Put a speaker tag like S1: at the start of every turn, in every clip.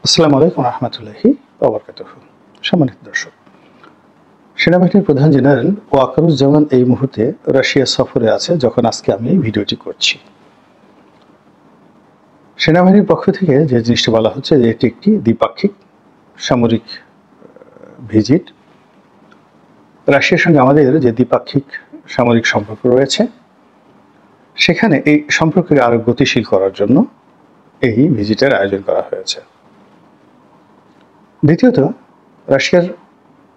S1: আসসালামু আলাইকুম রহমতুল্লাহি ওবরকাতুহু। সম্মানিত দর্শক, সেনাবাহিনীর প্রধান জেনারেল ওয়াকারুজ্জামান এই মুহূর্তে রাশিয়া সফরে আছে যখন আজকে আমি এই ভিডিওটি করছি। সেনাবাহিনীর পক্ষ থেকে যে জিনিসটি বলা হচ্ছে যে এটি একটি দ্বিপাক্ষিক সামরিক ভিজিট। রাশিয়ার সঙ্গে আমাদের যে দ্বিপাক্ষিক সামরিক সম্পর্ক রয়েছে সেখানে এই সম্পর্ককে আরো গতিশীল করার জন্য এই ভিজিটের আয়োজন করা হয়েছে। দ্বিতীয়ত, রাশিয়ার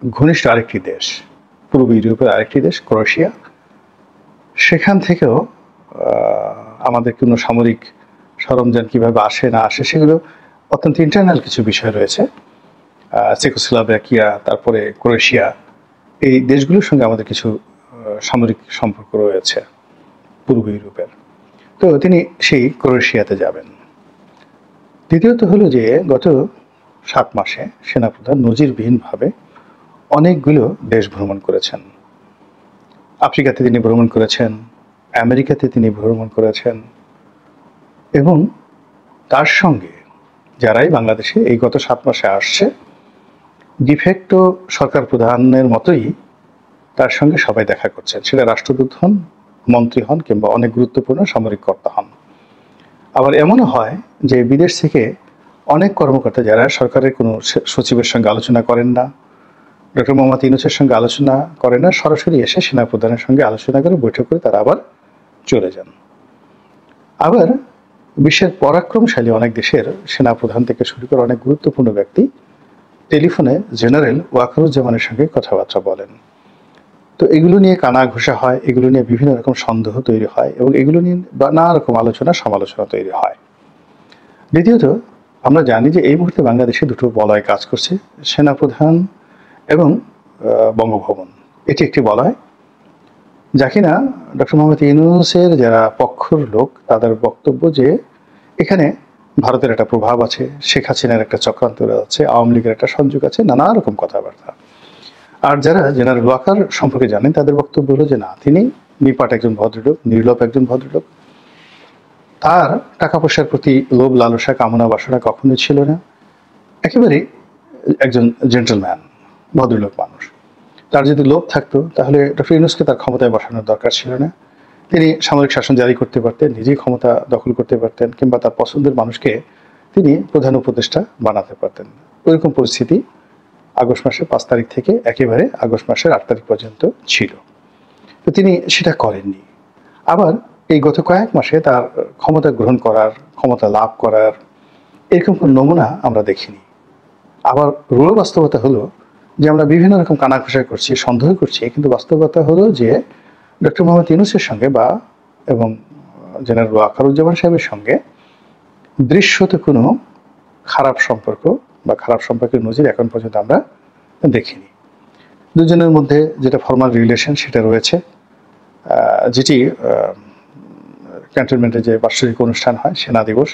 S1: ঘনিষ্ঠ আরেকটি দেশ, পূর্ব ইউরোপের আরেকটি দেশ ক্রোয়েশিয়া, সেখান থেকেও আমাদের কোনো সামরিক সরঞ্জাম কিভাবে আসে না আসে সেগুলো অত্যন্ত ইন্টারনাল কিছু বিষয় রয়েছে। চেকোস্লোভাকিয়া, তারপরে ক্রোয়েশিয়া, এই দেশগুলোর সঙ্গে আমাদের কিছু সামরিক সম্পর্ক রয়েছে পূর্ব ইউরোপের। তো তিনি সেই ক্রোয়েশিয়াতে যাবেন। দ্বিতীয়ত হলো যে গত 7 মাসে সেনাপ্রধান নজিরবিহীনভাবে অনেকগুলো দেশ ভ্রমণ করেছেন। আফ্রিকাতে তিনি ভ্রমণ করেছেন, আমেরিকাতে তিনি ভ্রমণ করেছেন, এবং তার সঙ্গে যারাই বাংলাদেশে এই গত 7 মাসে আসছে ডিফেক্টো সরকার প্রধানের মতোই তার সঙ্গে সবাই দেখা করছেন, সেটা রাষ্ট্রদূত হন, মন্ত্রী হন, কিংবা অনেক গুরুত্বপূর্ণ সামরিক কর্তা হন। আবার এমনও হয় যে বিদেশ থেকে অনেক কর্মকর্তা যারা সরকারের কোনো সচিবের সঙ্গে আলোচনা করেন না, ডক্টর মোহাম্মদ ইউনূসের সঙ্গে আলোচনা করেন না, সরাসরি এসে সেনাপ্রধানের সঙ্গে আলোচনা করে বৈঠক করে তারা আবার চলে যান। আবার বিশ্বের পরাক্রমশালী অনেক দেশের সেনাপ্রধান থেকে শুরু করে অনেক গুরুত্বপূর্ণ ব্যক্তি টেলিফোনে জেনারেল ওয়াকারুজ্জামানের সঙ্গে কথাবার্তা বলেন। তো এগুলো নিয়ে কানা ঘোষা হয়, এগুলো নিয়ে বিভিন্ন রকম সন্দেহ তৈরি হয়, এবং এগুলো নিয়ে নানা রকম আলোচনা সমালোচনা তৈরি হয়। দ্বিতীয়ত, আমরা জানি যে এই মুহূর্তে বাংলাদেশে দুটো বলয় কাজ করছে, সেনাপ্রধান এবং বঙ্গভবন। এটি একটি বলয় যা কিনা ডক্টর মোহাম্মদ ইউনূসের যারা পক্ষর লোক তাদের বক্তব্য যে এখানে ভারতের একটা প্রভাব আছে, শেখ হাসিনার একটা চক্রান্ত আছে, আওয়ামী লীগের একটা সংযোগ আছে, নানা রকম কথাবার্তা। আর যারা জেনারেল ওয়াকার সম্পর্কে জানেন তাদের বক্তব্য হলো যে না, তিনি নিপাট একজন ভদ্রলোক, নির্লোভ একজন ভদ্রলোক, তার টাকা পয়সার প্রতি লোভ লালসা কামনা বাসনা কখনোই ছিল না, একেবারেই একজন জেন্টলম্যান, ভদ্রলোক মানুষ। তার যদি লোভ থাকতো তাহলে ডক্টর ইউনূসকে তার ক্ষমতায় বসানোর দরকার ছিল না। তিনি সামরিক শাসন জারি করতে পারতেন, নিজেই ক্ষমতা দখল করতে পারতেন, কিংবা তার পছন্দের মানুষকে তিনি প্রধান উপদেষ্টা বানাতে পারতেন। ওইরকম পরিস্থিতি আগস্ট মাসের 5 তারিখ থেকে একেবারে আগস্ট মাসের 8 তারিখ পর্যন্ত ছিল। তো তিনি সেটা করেননি। আবার এই গত কয়েক মাসে তার ক্ষমতা গ্রহণ করার, ক্ষমতা লাভ করার এরকম কোনো নমুনা আমরা দেখিনি। আবার রূঢ় বাস্তবতা হলো যে আমরা বিভিন্ন রকম কানাঘুষা করছি, সন্দেহ করছি, কিন্তু বাস্তবতা হলো যে ডক্টর মোহাম্মদ ইউনূসের সঙ্গে এবং জেনারেল ওয়াকারুজ্জামান সাহেবের সঙ্গে দৃশ্যত কোনো খারাপ সম্পর্ক বা খারাপ সম্পর্কের নজির এখন পর্যন্ত আমরা দেখিনি। দুজনের মধ্যে যেটা ফর্মাল রিলেশন সেটা রয়েছে, যেটি ক্যান্টনমেন্টে যে বার্ষিক অনুষ্ঠান হয় সেনা দিবস,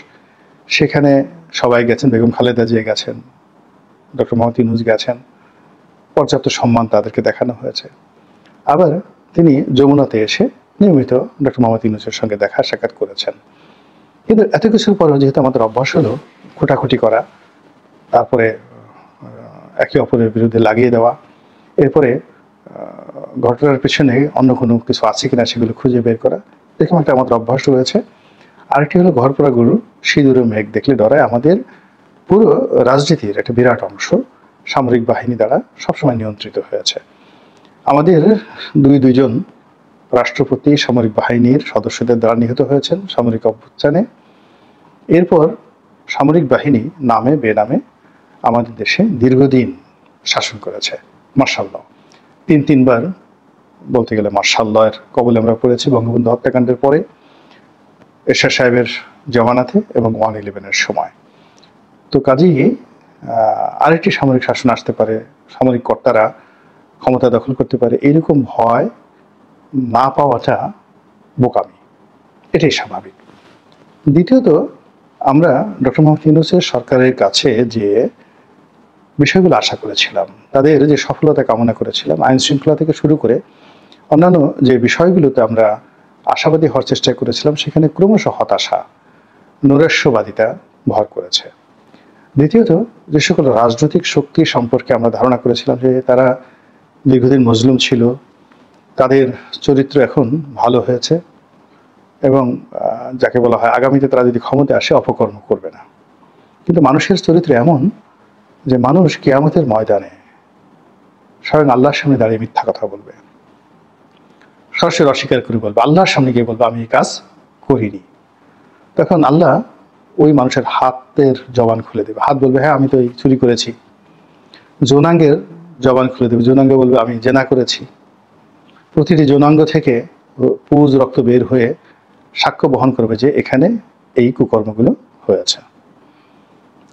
S1: সেখানে সবাই গেছেন, বেগম খালেদা জিয়া গেছেন, ডক্টর মোহাম্মদ ইউনূস গেছেন, পর্যাপ্ত সম্মান তাদেরকে দেখানো হয়েছে। আবার তিনি যমুনাতে এসে নিয়মিত ডক্টর মোহাম্মদ ইউনূসের সঙ্গে দেখা সাক্ষাৎ করেছেন। কিন্তু এত কিছুর পরেও যেহেতু আমাদের অভ্যাস হলো খোটাখুটি করা, তারপরে একে অপরের বিরুদ্ধে লাগিয়ে দেওয়া, এরপরে ঘটনার পেছনে অন্য কোনো কিছু আছে কিনা সেগুলো খুঁজে বের করা, এরকম একটা আমাদের অভ্যাস রয়েছে। আরেকটি হলো ঘরপোড়া গরু সিঁদুরে মেঘ দেখলে ডরায়। আমাদের পুরো রাজনীতির একটা বিরাট অংশ সামরিক বাহিনী দ্বারা সবসময় নিয়ন্ত্রিত হয়েছে। আমাদের দুইজন রাষ্ট্রপতি সামরিক বাহিনীর সদস্যদের দ্বারা নিহত হয়েছেন সামরিক অভ্যুত্থানে। এরপর সামরিক বাহিনী নামে বেনামে আমাদের দেশে দীর্ঘদিন শাসন করেছে। মার্শাল ল 3বার বলতে গেলে মার্শাল লয়ের কবলে আমরা পড়েছি, বঙ্গবন্ধু হত্যাকাণ্ডের পরে, এরশাদ সাহেবের জমানাতে এবং 1/11-এর সময়। তো কাজেই আরেকটি সামরিক শাসন আসতে পারে, সামরিক কর্তারা ক্ষমতা দখল করতে পারে, এইরকম ভয় না পাওয়াটা বোকামি, এটাই স্বাভাবিক। দ্বিতীয়ত, আমরা ডক্টর মোহাম্মদ ইউনূসের সরকারের কাছে যে বিষয়গুলো আশা করেছিলাম, তাদের যে সফলতা কামনা করেছিলাম, আইন শৃঙ্খলা থেকে শুরু করে অন্যান্য যে বিষয়গুলোতে আমরা আশাবাদী হওয়ার চেষ্টা করেছিলাম, সেখানে ক্রমশ হতাশা, নৈরাশ্যবাদিতা ভর করেছে। দ্বিতীয়ত, যে সকল রাজনৈতিক শক্তি সম্পর্কে আমরা ধারণা করেছিলাম যে তারা দীর্ঘদিন মজলুম ছিল, তাদের চরিত্র এখন ভালো হয়েছে এবং যাকে বলা হয় আগামীতে তারা যদি ক্ষমতায় আসে অপকর্ম করবে না। কিন্তু মানুষের চরিত্র এমন যে মানুষ কিয়ামতের ময়দানে স্বয়ং আল্লাহর সামনে দাঁড়িয়ে মিথ্যা কথা বলবে, সরাসরি অস্বীকার করে বলবে, আল্লাহর সামনে গিয়ে বলবে আমি এই কাজ করিনি। তখন আল্লাহ ওই মানুষের হাতের জবান খুলে দেবে, হাত বলবে হ্যাঁ আমি তো এই চুরি করেছি। যৌনাঙ্গের জবান খুলে দেবে, যৌনাঙ্গ বলবে আমি জেনা করেছি। প্রতিটি যৌনাঙ্গ থেকে পুজ রক্ত বের হয়ে সাক্ষ্য বহন করবে যে এখানে এই কুকর্মগুলো হয়েছে,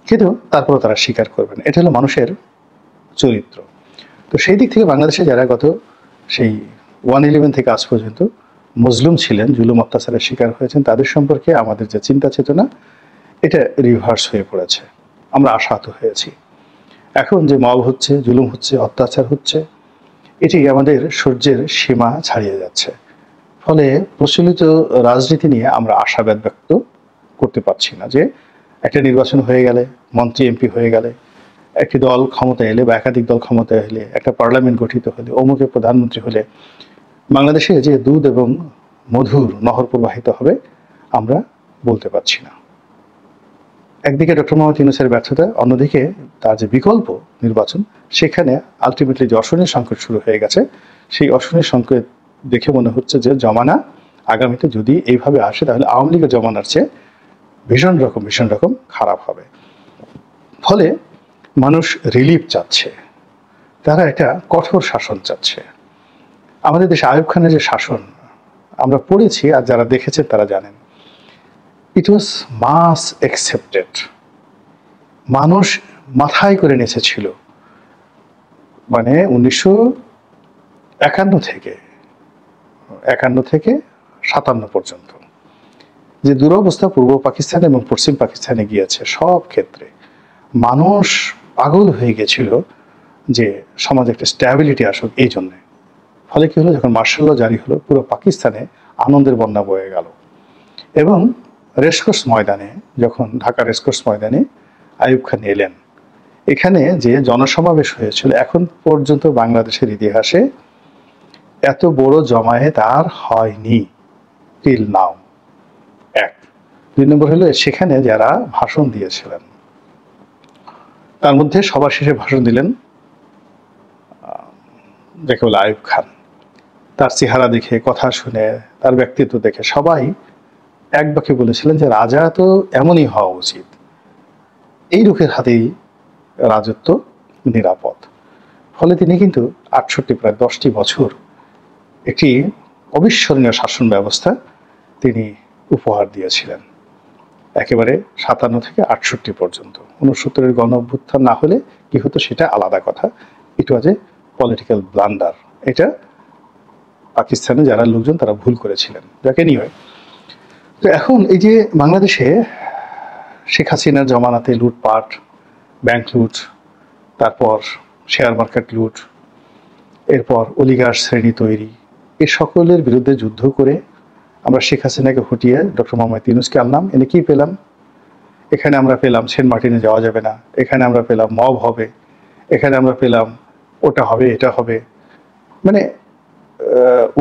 S1: কিন্তু তারপরও তারা স্বীকার করবে না। এটা হলো মানুষের চরিত্র। তো সেই দিক থেকে বাংলাদেশে যারা গত সেই 1/11 থেকে আজ পর্যন্ত মজলুম ছিলেন, জুলুম অত্যাচারের শিকার হয়েছেন, তাদের সম্পর্কে আমাদের যে চিন্তা চেতনা এটা রিভার্স হয়ে পড়েছে। আমরা আশাহত হয়েছি। এখন যে মব হচ্ছে, জুলুম হচ্ছে, অত্যাচার হচ্ছে, এটি আমাদের সহ্যের সীমা ছাড়িয়ে যাচ্ছে। ফলে প্রচলিত রাজনীতি নিয়ে আমরা আশাবাদ ব্যক্ত করতে পারছি না যে একটা নির্বাচন হয়ে গেলে, মন্ত্রী এমপি হয়ে গেলে, একটি দল ক্ষমতায় এলে বা একাধিক দল ক্ষমতায় এলে, একটা পার্লামেন্ট গঠিত হলে, অমুকে প্রধানমন্ত্রী হলে বাংলাদেশে যে দুধ এবং মধুর নহর প্রবাহিত হবে আমরা বলতে পারছি না। একদিকে ডক্টর মোহাম্মদ ইউনূসের ব্যর্থতা, অন্যদিকে তার যে বিকল্প নির্বাচন, সেখানে আলটিমেটলি যে অশনির সংকট শুরু হয়ে গেছে, সেই অশনির সংকট দেখে মনে হচ্ছে যে জমানা আগামীতে যদি এইভাবে আসে তাহলে আওয়ামী লীগের জমানার চেয়ে ভীষণ রকম খারাপ হবে। ফলে মানুষ রিলিফ চাচ্ছে, তারা একটা কঠোর শাসন চাচ্ছে। আমাদের দেশে আইয়ুব খানের যে শাসন আমরা পড়েছি আর যারা দেখেছে তারা জানেন, ইট ওয়াজ মাস অ্যাকসেপ্টেড। মানুষ মাথায় করে নেচেছিল। মানে 1951 থেকে 57 পর্যন্ত যে দুরবস্থা পূর্ব পাকিস্তান এবং পশ্চিম পাকিস্তানে গিয়েছে, সব ক্ষেত্রে মানুষ পাগল হয়ে গেছিল যে সমাজে একটা স্ট্যাবিলিটি আসুক এই জন্যে। ফলে কি হলো, যখন মার্শাল ল জারি হলো পুরো পাকিস্তানে আনন্দের বন্যা বয়ে গেল। এবং রেসকোর্স ময়দানে, যখন ঢাকা রেসকোর্স ময়দানে আইয়ুব খান এলেন, এখানে যে জনসমাবেশ হয়েছিল এখন পর্যন্ত বাংলাদেশের ইতিহাসে এত বড় জমায়েত আর হয়নি টিল নাও। এক। 2 নম্বর হলো সেখানে যারা ভাষণ দিয়েছিলেন তার মধ্যে সবার শেষে ভাষণ দিলেন যাকে বলে আইয়ুব খান। তার চেহারা দেখে, কথা শুনে, তার ব্যক্তিত্ব দেখে সবাই এক বাক্যে বলেছিলেন যে রাজা তো এমনই হওয়া উচিত, এই লোকের হাতেই রাজত্ব নিরাপদ। ফলে তিনি কিন্তু 68 প্রায় 10টি বছর একটি অবিস্মরণীয় শাসন ব্যবস্থা তিনি উপহার দিয়েছিলেন, একেবারে 57 থেকে 68 পর্যন্ত। 69-এর গণ অভ্যুত্থান না হলে কি হতো সেটা আলাদা কথা। ইট ওয়াজ এ পলিটিক্যাল ব্লান্ডার। এটা পাকিস্তানে যারা লোকজন তারা ভুল করেছিলেন, যাকে নিয়ে। তো এখন এই যে বাংলাদেশে শেখ হাসিনার জমানাতে লুটপাট, ব্যাংক লুট, তারপর শেয়ার মার্কেট লুট, এরপর অলিগার্স শ্রেণী তৈরি, এ সকলের বিরুদ্ধে যুদ্ধ করে আমরা শেখ হাসিনাকে হটিয়ে ডক্টর মোহাম্মদ ইউনূসকে আনলাম। এনে কি পেলাম? এখানে আমরা পেলাম সেন্ট মার্টিনে যাওয়া যাবে না, এখানে আমরা পেলাম মব হবে, এখানে আমরা পেলাম ওটা হবে এটা হবে। মানে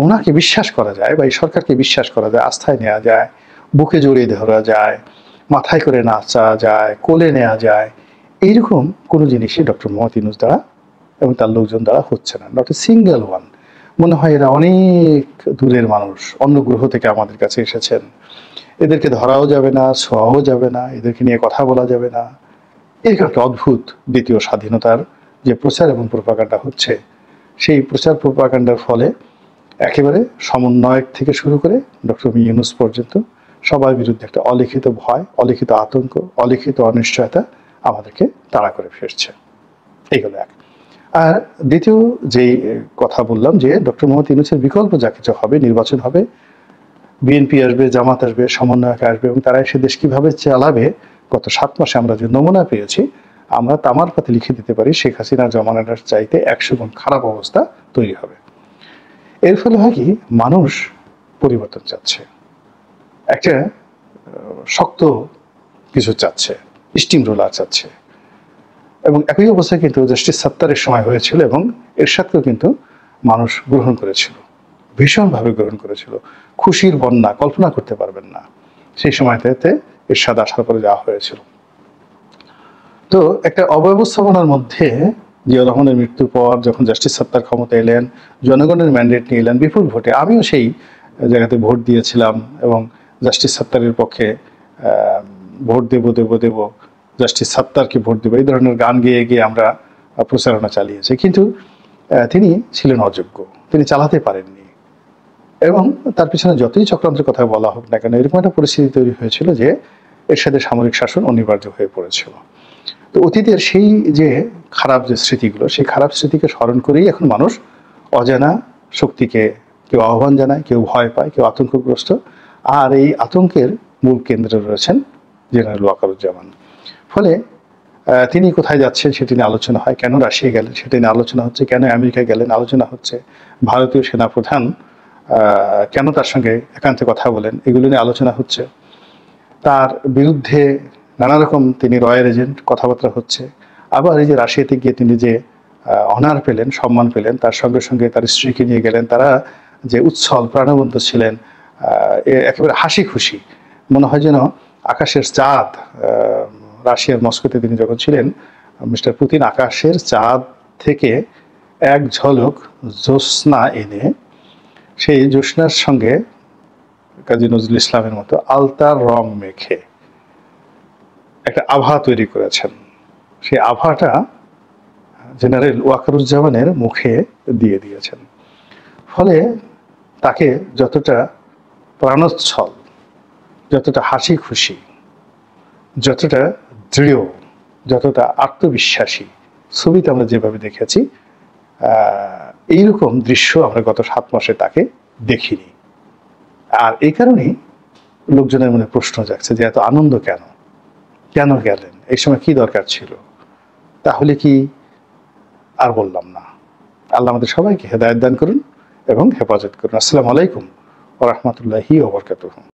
S1: ওনাকে বিশ্বাস করা যায় বা এই সরকারকে বিশ্বাস করা যায়, আস্থায় নেওয়া যায়, বুকে জড়িয়ে ধরা যায়, মাথায় করে নাচা যায়, কোলে নেওয়া যায়, এইরকম কোনো জিনিসই ডক্টর মোহাম্মদ ইউনূস দ্বারা এবং তার লোকজন দ্বারা হচ্ছে না। Not a single one. মনে হয় এরা অনেক দূরের মানুষ, অন্য গ্রহ থেকে আমাদের কাছে এসেছেন, এদেরকে ধরাও যাবে না, ছোঁয়াও যাবে না, এদেরকে নিয়ে কথা বলা যাবে না। এরকম একটা অদ্ভুত দ্বিতীয় স্বাধীনতার যে প্রচার এবং প্রোপাগান্ডা হচ্ছে, সেই প্রচার প্রোপাগান্ডার ফলে একেবারে সমন্বয়ক থেকে শুরু করে ডক্টর ইউনূস পর্যন্ত সবার বিরুদ্ধে একটা অলিখিত ভয়, অলিখিত আতঙ্ক, অলিখিত অনিশ্চয়তা আমাদেরকে তাড়া করে ফিরছে। এইগুলো এক। আর দ্বিতীয় যেই কথা বললাম যে ডক্টর মোহাম্মদ ইউনূসের বিকল্প যা কিছু হবে, নির্বাচন হবে, বিএনপি আসবে, জামাত আসবে, সমন্বয়ক আসবে এবং তারা এসে দেশ কীভাবে চালাবে, গত 7 মাসে আমরা যে নমুনা পেয়েছি, আমরা তামার পাতে লিখে দিতে পারি শেখ হাসিনার জমানাটার চাইতে 100 গুণ খারাপ অবস্থা তৈরি হবে। এর ফলে হয় কি, মানুষ পরিবর্তন চাচ্ছে, একটা শক্ত কিছু চাচ্ছে, স্টিম রোলার চাচ্ছে, এবং একই অবস্থা কিন্তু জাস্টিস সাত্তারের সময় হয়েছিল, এবং এরশাদকেও কিন্তু মানুষ গ্রহণ করেছিল, ভীষণভাবে গ্রহণ করেছিল। খুশির বন্যা কল্পনা করতে পারবেন না সেই সময়টাতে এরশাদ আসার পরে যা হয়েছিল। তো একটা অব্যবস্থাপনার মধ্যে জিয়াউর রহমানের মৃত্যুর পর যখন জাস্টিস সাত্তার ক্ষমতা এলেন, জনগণের ম্যান্ডেট নিয়ে এলেন বিপুল ভোটে, আমিও সেই জায়গাতে ভোট দিয়েছিলাম এবং জাস্টিস সাত্তারের পক্ষে ভোট দেব, জাস্টিস সাত্তারকে ভোট দেবো, এই ধরনের গান গেয়ে গিয়ে আমরা প্রচারণা চালিয়েছি। কিন্তু তিনি ছিলেন অযোগ্য, তিনি চালাতে পারেননি, এবং তার পিছনে যতই চক্রান্তের কথা বলা হোক না কেন, এরকম একটা পরিস্থিতি তৈরি হয়েছিল যে এরশাদের সামরিক শাসন অনিবার্য হয়ে পড়েছিল। তো অতীতের সেই যে খারাপ যে স্মৃতিগুলো, সেই খারাপ স্মৃতিকে স্মরণ করেই এখন মানুষ অজানা শক্তিকে কেউ আহ্বান জানায়, কেউ ভয় পায়, কেউ আতঙ্কগ্রস্ত। আর এই আতঙ্কের মূল কেন্দ্রে রয়েছেন জেনারেল ওয়াকারুজ্জামান। ফলে তিনি কোথায় যাচ্ছেন সেটি নিয়ে আলোচনা হয়, কেন রাশিয়া গেলেন সেটি নিয়ে আলোচনা হচ্ছে, কেন আমেরিকা গেলেন আলোচনা হচ্ছে, ভারতীয় সেনাপ্রধান কেন তার সঙ্গে একান্তে কথা বলেন এগুলো নিয়ে আলোচনা হচ্ছে, তার বিরুদ্ধে নানা রকম তিনি রয়্যাল এজেন্ট কথাবার্তা হচ্ছে। আবার এই যে রাশিয়াতে গিয়ে তিনি যে অনার পেলেন, সম্মান পেলেন, তার সঙ্গে সঙ্গে তার স্ত্রীকে নিয়ে গেলেন, তারা যে উচ্ছল প্রাণবন্ত ছিলেন, একেবারে হাসি খুশি, মনে হয় যেন আকাশের চাঁদ। রাশিয়ার মস্কোতে তিনি যখন ছিলেন, মিস্টার পুতিন আকাশের চাঁদ থেকে এক ঝলক জ্যোৎস্না এনে সেই জ্যোৎস্নার সঙ্গে কাজী নজরুল ইসলামের মতো আলতার রং মেখে একটা আভা তৈরি করেছেন। সেই আভাটা জেনারেল ওয়াকারুজ্জামানের মুখে দিয়ে দিয়েছেন। ফলে তাকে যতটা প্রাণোচ্ছল, যতটা হাসি খুশি, যতটা দৃঢ়, যতটা আত্মবিশ্বাসী ছবিতে আমরা যেভাবে দেখেছি, এইরকম দৃশ্য আমরা গত 7 মাসে তাকে দেখিনি। আর এই কারণেই লোকজনের মনে প্রশ্ন জাগছে যে এত আনন্দ কেন, কেন গেলেন, এই সময় কি দরকার ছিল? তাহলে কি আর বললাম না। আল্লাহ আমাদের সবাইকে হেদায়েত দান করুন এবং হেফাজত করুন। আসসালামু আলাইকুম ওয়া রাহমাতুল্লাহি ওয়া বারাকাতুহু।